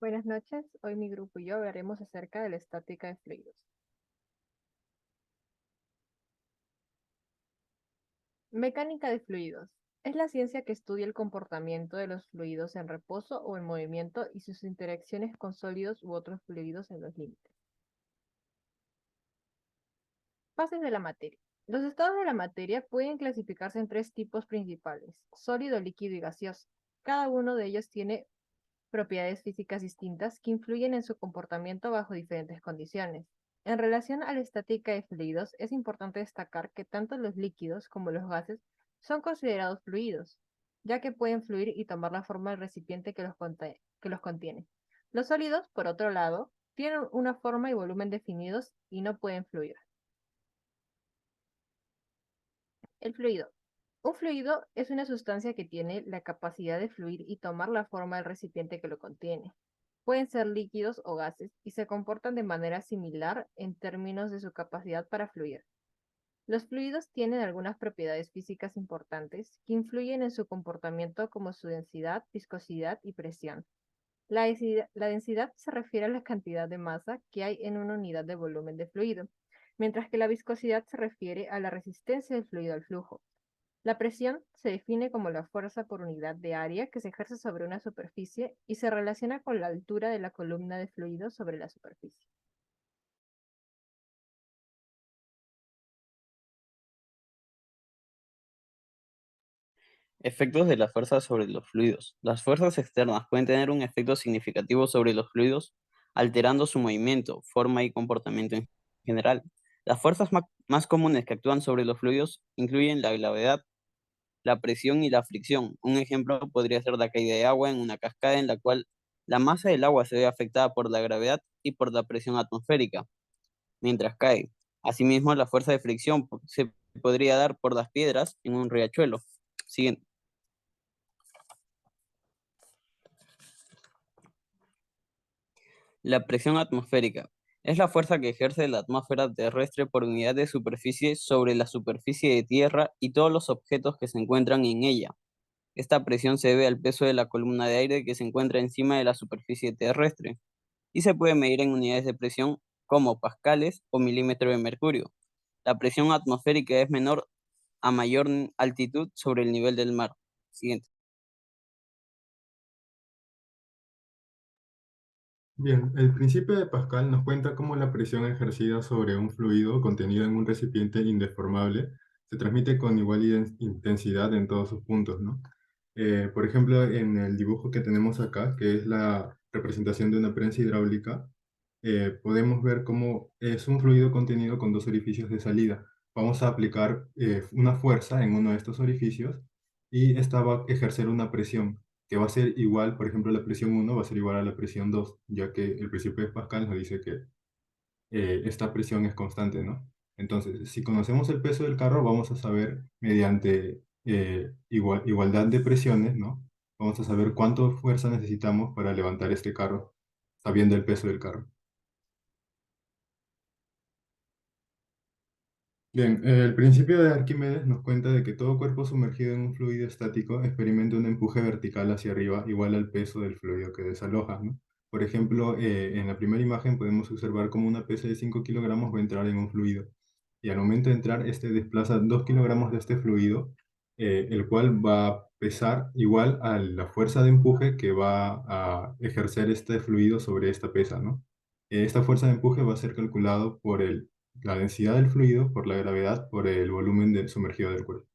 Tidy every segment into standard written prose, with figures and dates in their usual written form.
Buenas noches, hoy mi grupo y yo hablaremos acerca de la estática de fluidos. Mecánica de fluidos. Es la ciencia que estudia el comportamiento de los fluidos en reposo o en movimiento y sus interacciones con sólidos u otros fluidos en los límites. Fases de la materia. Los estados de la materia pueden clasificarse en tres tipos principales: sólido, líquido y gaseoso. Cada uno de ellos tiene propiedades físicas distintas que influyen en su comportamiento bajo diferentes condiciones. En relación a la estática de fluidos, es importante destacar que tanto los líquidos como los gases son considerados fluidos, ya que pueden fluir y tomar la forma del recipiente que los contiene. Los sólidos, por otro lado, tienen una forma y volumen definidos y no pueden fluir. El fluido. Un fluido es una sustancia que tiene la capacidad de fluir y tomar la forma del recipiente que lo contiene. Pueden ser líquidos o gases y se comportan de manera similar en términos de su capacidad para fluir. Los fluidos tienen algunas propiedades físicas importantes que influyen en su comportamiento, como su densidad, viscosidad y presión. La densidad se refiere a la cantidad de masa que hay en una unidad de volumen de fluido, mientras que la viscosidad se refiere a la resistencia del fluido al flujo. La presión se define como la fuerza por unidad de área que se ejerce sobre una superficie y se relaciona con la altura de la columna de fluido sobre la superficie. Efectos de las fuerzas sobre los fluidos. Las fuerzas externas pueden tener un efecto significativo sobre los fluidos, alterando su movimiento, forma y comportamiento en general. Las fuerzas más comunes que actúan sobre los fluidos incluyen la gravedad, la presión y la fricción. Un ejemplo podría ser la caída de agua en una cascada en la cual la masa del agua se ve afectada por la gravedad y por la presión atmosférica mientras cae. Asimismo, la fuerza de fricción se podría dar por las piedras en un riachuelo. Siguiente. La presión atmosférica es la fuerza que ejerce la atmósfera terrestre por unidad de superficie sobre la superficie de tierra y todos los objetos que se encuentran en ella. Esta presión se debe al peso de la columna de aire que se encuentra encima de la superficie terrestre y se puede medir en unidades de presión como pascales o milímetro de mercurio. La presión atmosférica es menor a mayor altitud sobre el nivel del mar. Siguiente. Bien, el principio de Pascal nos cuenta cómo la presión ejercida sobre un fluido contenido en un recipiente indeformable se transmite con igual intensidad en todos sus puntos, ¿no? Por ejemplo, en el dibujo que tenemos acá, que es la representación de una prensa hidráulica, podemos ver cómo es un fluido contenido con dos orificios de salida. Vamos a aplicar una fuerza en uno de estos orificios y esta va a ejercer una presión que va a ser igual. Por ejemplo, la presión 1 va a ser igual a la presión 2, ya que el principio de Pascal nos dice que esta presión es constante, ¿no? Entonces, si conocemos el peso del carro, vamos a saber, mediante igualdad de presiones, ¿no? Vamos a saber cuánta fuerza necesitamos para levantar este carro, sabiendo el peso del carro. Bien, el principio de Arquímedes nos cuenta de que todo cuerpo sumergido en un fluido estático experimenta un empuje vertical hacia arriba igual al peso del fluido que desaloja, ¿no? Por ejemplo, en la primera imagen podemos observar cómo una pesa de 5 kilogramos va a entrar en un fluido y al momento de entrar, este desplaza 2 kilogramos de este fluido, el cual va a pesar igual a la fuerza de empuje que va a ejercer este fluido sobre esta pesa, ¿no? Esta fuerza de empuje va a ser calculado por la densidad del fluido, por la gravedad, por el volumen sumergido del cuerpo.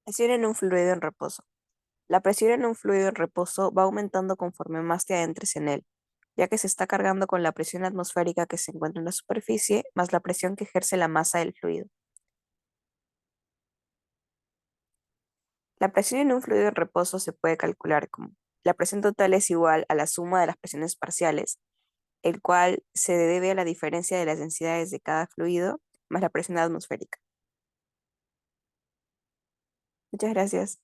Presión en un fluido en reposo. La presión en un fluido en reposo va aumentando conforme más te adentres en él, ya que se está cargando con la presión atmosférica que se encuentra en la superficie más la presión que ejerce la masa del fluido. La presión en un fluido en reposo se puede calcular como: la presión total es igual a la suma de las presiones parciales, el cual se debe a la diferencia de las densidades de cada fluido más la presión atmosférica. Muchas gracias.